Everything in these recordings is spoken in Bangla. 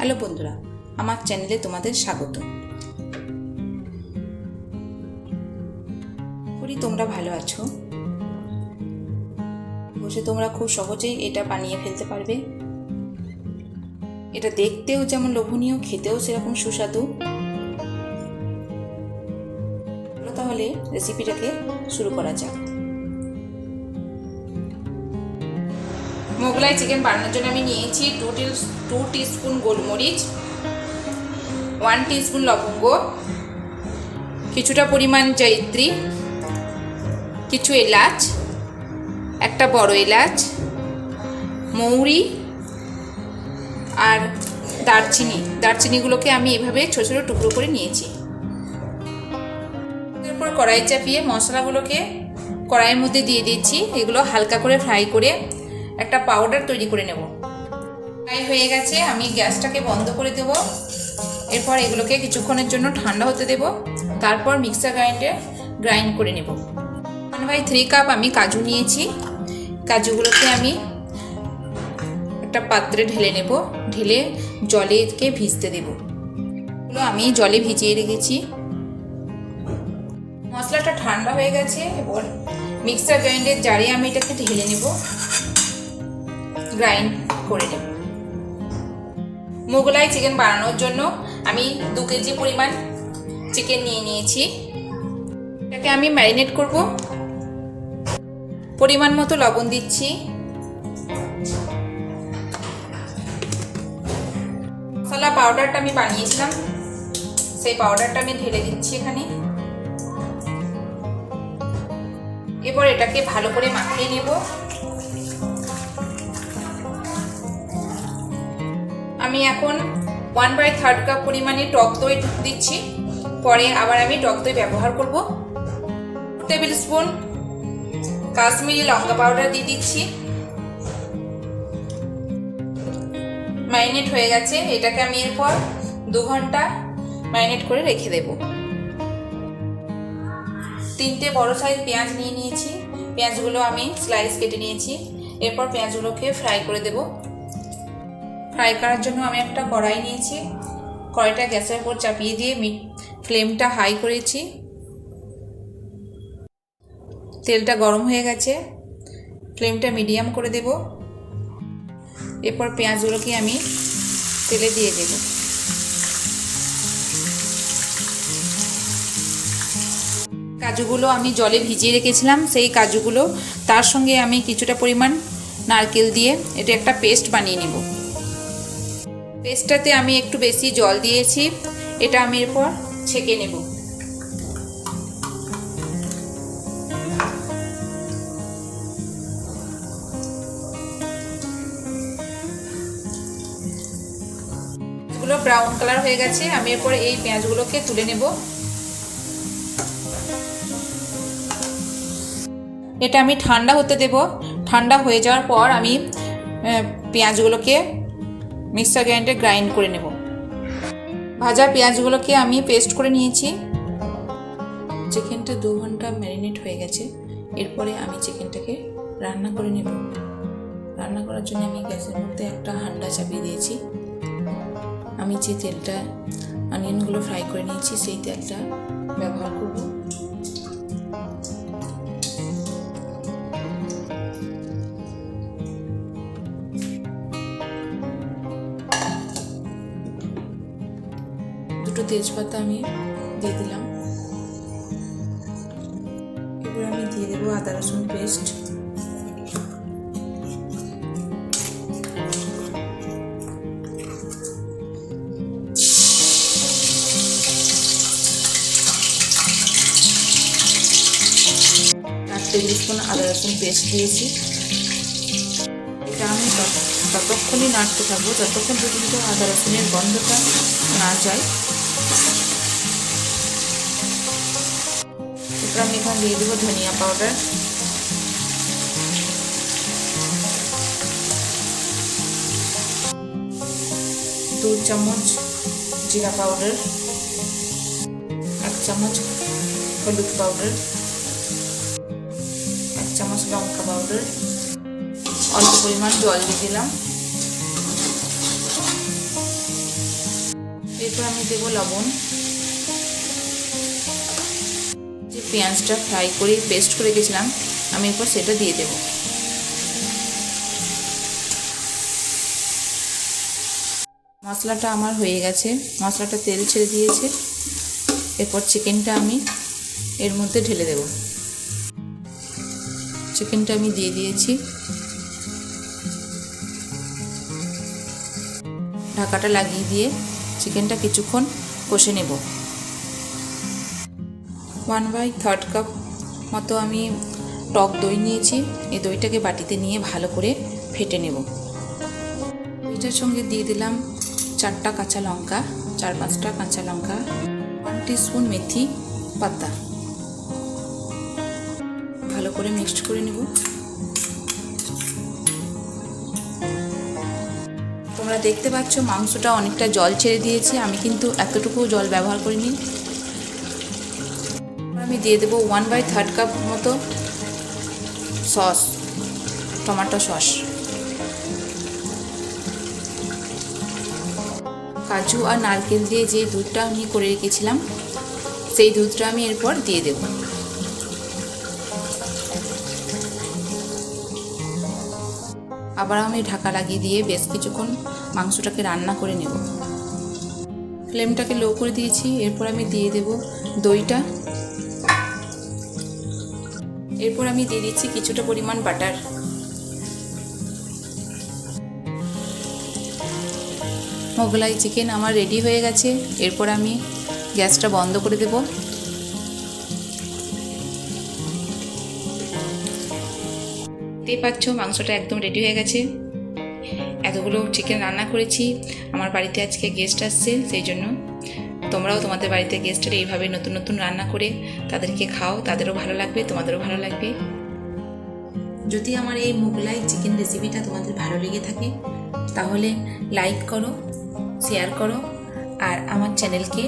হ্যালো বন্ধুরা, আমার চ্যানেলে তোমাদের স্বাগত। করি তোমরা ভালো আছো। বসে তোমরা খুব সহজেই এটা বানিয়ে ফেলতে পারবে। এটা দেখতেও যেমন লোভনীয়, খেতেও সেরকম সুস্বাদু। তাহলে রেসিপিটাকে শুরু করা যাক। মোগলাই চিকেন বানানোর জন্য আমি নিয়েছি 2 টিস্পুন গোলমরিচ, 1 টিস্পুন লবঙ্গ, কিছুটা পরিমাণ জয়িত্রী, কিছু এলাচ, একটা বড় এলাচ, মৌরি আর দারচিনিগুলোকে আমি এভাবে ছোট ছোট টুকরো করে নিয়েছি। এরপর কড়াই চাপিয়ে মশলাগুলোকে কড়াইয়ের মধ্যে দিয়ে দিচ্ছি। এগুলো হালকা করে ফ্রাই করে একটা পাউডার তৈরি করে নেব। ফ্রাই হয়ে গেছে, আমি গ্যাসটাকে বন্ধ করে দেব। এরপর এগুলোকে কিছুক্ষণের জন্য ঠান্ডা হতে দেব। তারপর মিক্সার গ্রাইন্ড করে নেব। 1/3 কাপ আমি কাজু নিয়েছি। কাজুগুলোকে আমি একটা পাত্রে ঢেলে নেব। ঢেলে জলেকে ভিজতে দেব। এগুলো আমি জলে ভিজিয়ে রেখেছি। মশলাটা ঠান্ডা হয়ে গেছে। এবার মিক্সার গ্রাইন্ডের জারে আমি এটাকে ঢেলে নেব, গ্রাইন্ড করে নেব। মোগলাই চিকেন বানানোর জন্য আমি 2 কেজি পরিমাণ চিকেন নিয়ে নিয়েছি। এটাকে আমি ম্যারিনেট করব। পরিমাণ মতো লবণ দিচ্ছি। মশলা পাউডারটা আমি বানিয়েছিলাম, সেই পাউডারটা আমি ঢেলে দিচ্ছি এখানে। এবার এটাকে ভালো করে মাখিয়ে নেব। আমি এখন 1/3 কাপ পরিমাণে টক দই দিচ্ছি। পরে আবার আমি টক দই ব্যবহার করব। 2 টেবিল স্পুন কাশ্মীরি লঙ্কা পাউডার দিয়ে দিচ্ছি। ম্যারিনেট হয়ে গেছে। এটাকে আমি এরপর 2 ঘন্টা ম্যারিনেট করে রেখে দেব। 3টে বড় সাইজ পেঁয়াজ নিয়ে নিয়েছি। পেঁয়াজগুলো আমি স্লাইস কেটে নিয়েছি। এরপর পেঁয়াজগুলোকে ফ্রাই করে দেব। ফ্রাই করার জন্য আমি একটা কড়াই নিয়েছি। কড়াইটা গ্যাসের উপর চাপিয়ে দিয়ে ফ্লেমটা হাই করেছি। তেলটা গরম হয়ে গেছে। ফ্লেমটা মিডিয়াম করে দেব। এরপর পেঁয়াজগুলোকে আমি তেলে দিয়ে দেব। কাজুগুলো আমি জলে ভিজিয়ে রেখেছিলাম, সেই কাজুগুলো তার সঙ্গে আমি কিছুটা পরিমাণ নারকেল দিয়ে এটা একটা পেস্ট বানিয়ে নেব। পেস্টটাতে আমি একটু বেশি জল দিয়েছি। এটা আমি এরপর ছেঁকে নেব। এগুলো ব্রাউন কালার হয়ে গেছে। আমি এরপর এই পেঁয়াজগুলোকে তুলে নেব। এটা আমি ঠান্ডা হতে দেব। ঠান্ডা হয়ে যাওয়ার পর আমি পেঁয়াজগুলোকে মিক্সার গ্রাইন্ডারে গ্রাইন্ড করে নেব। ভাজা পেঁয়াজগুলোকে আমি পেস্ট করে নিয়েছি। চিকেনটা 2 ঘন্টা ম্যারিনেট হয়ে গেছে। এরপরে আমি চিকেনটাকে রান্না করে নেব। রান্না করার জন্য আমি গ্যাসের মধ্যে একটা হাঁড়ি চাপিয়ে দিয়েছি। আমি যে তেলটা অনিয়নগুলো ফ্রাই করে নিয়েছি সেই তেলটা ব্যবহার করব। দুটো তেজপাতা আমি দিয়ে দিলাম। এবার আমি দিয়ে দেবো আদা রসুন পেস্ট। টেবিল স্পুন আদা রসুন পেস্ট দিয়েছি। এটা আমি ততক্ষণই নাড়তে থাকবো যতক্ষণ পর্যন্ত আদা রসুনের গন্ধটা না যায়। এরপর আমি এখানে দিয়ে দেবো ধনিয়া পাউডার, দু চামচ জিরা পাউডার, 1 চামচ হলুদ পাউডার, 1 চামচ লঙ্কা পাউডার, অল্প পরিমাণ জল দিয়ে দিলাম। এরপর আমি দেব লবণ। যে পেঁয়াজটা ফ্রাই করে পেস্ট করে রেখেছিলাম আমি এরপর সেটা দিয়ে দেব। মশলাটা আমার হয়ে গেছে, মশলাটা তেল ছেড়ে দিয়েছে। এরপর চিকেনটা আমি এর মধ্যে ঢেলে দেব। চিকেনটা আমি দিয়ে দিয়েছি। ঢাকাটা লাগিয়ে দিয়ে চিকেনটা কিছুক্ষণ কষে নেব। 1/3 কাপ মতো আমি টক দই নিয়েছি। এই দইটাকে বাটিতে নিয়ে ভালো করে ফেটে নেব। এটার সঙ্গে দিয়ে দিলাম 4টা কাঁচা লঙ্কা, 4-5টা কাঁচা লঙ্কা, 1 টিস্পুন মেথি পাতা। ভালো করে মিক্সড করে নেব। তোমরা দেখতে পাচ্ছ মাংসটা অনেকটা জল ছেড়ে দিয়েছে, আমি কিন্তু এতটুকু জল ব্যবহার করিনি। আমি দিয়ে দেবো 1/3 কাপ মতো সস, টমেটো সস। কাজু আর নারকেল দিয়ে যে দুধটা আমি করে রেখেছিলাম সেই দুধটা আমি এরপর দিয়ে দেব। আবার আমি ঢাকা লাগিয়ে দিয়ে বেশ কিছুক্ষণ মাংসটাকে রান্না করে নেব। ফ্লেমটাকে লো করে দিয়েছি। এরপর আমি দিয়ে দেব দইটা। এরপর আমি দিয়ে দিচ্ছি কিছুটা পরিমাণ বাটার। মোগলাই চিকেন আমার রেডি হয়ে গেছে। এরপর আমি গ্যাসটা বন্ধ করে দেব। দেখতে পাচ্ছ মাংসটা একদম রেডি হয়ে গেছে। এতগুলো চিকেন রান্না করেছি। আমার বাড়িতে আজকে গেস্ট আসছে, সেই জন্য তোমরাও তোমাদের বাড়িতে গেস্টের এইভাবে নতুন নতুন রান্না করে তাদেরকে খাও, তাদেরও ভালো লাগবে, তোমাদেরও ভালো লাগবে। যদি আমার এই মোগলাই চিকেন রেসিপিটা তোমাদের ভালো লেগে থাকে তাহলে লাইক করো, শেয়ার করো আর আমার চ্যানেলকে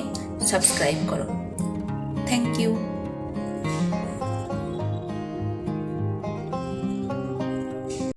সাবস্ক্রাইব করো। Thank you.